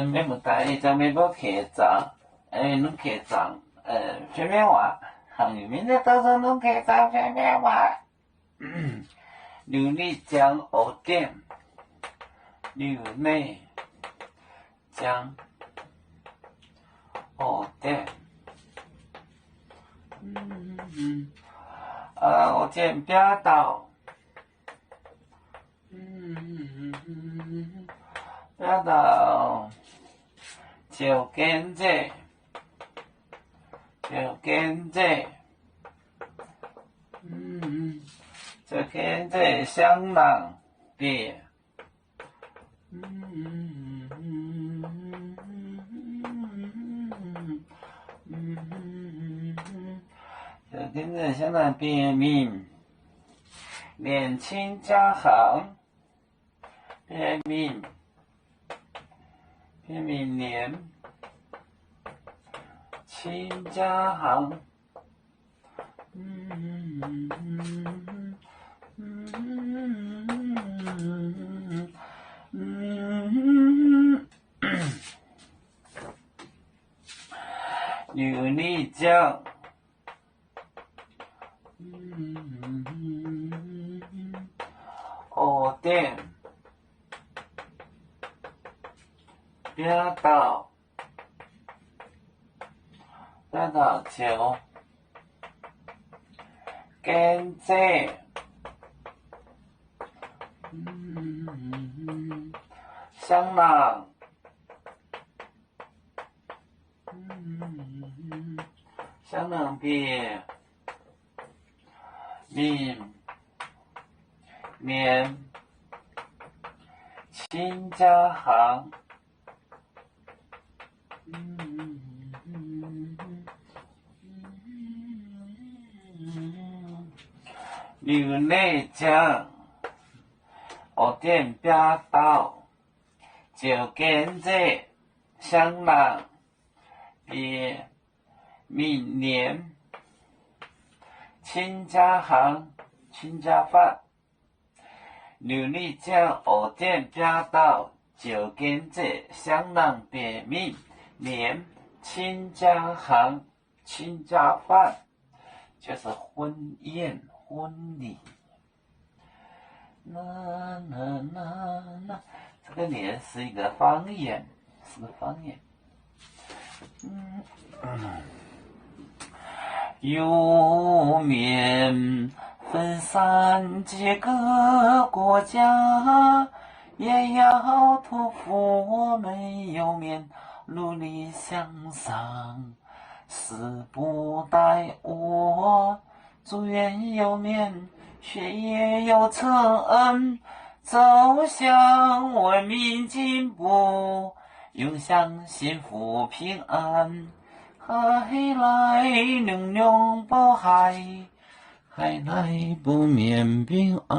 咩问题？就咩要客栈？侬客栈，随便玩。行里面的都是侬客栈随便玩。琉璃江藕店，琉璃江藕店。藕店边道。边道就跟这。就跟这，就跟这香囊边，就跟这香囊边面，年轻家行，边面年。亲家行，琉璃江，藕店，边道。边道就跟这，香囊，香囊边，面，亲家行。琉璃江，藕店边道，就跟这香囊边明年，亲家行，亲家饭。琉璃江藕店边道，就跟这香囊边明年，亲家行，亲家饭，就是婚宴。婚礼，这个年是一个方言，是个方言。有面分散几个国家，也要托付没有面，努力向上，时不待我。祝愿有面，学业有成，走向文明进步，永享幸福平安。海来能量不海，海来不免平安。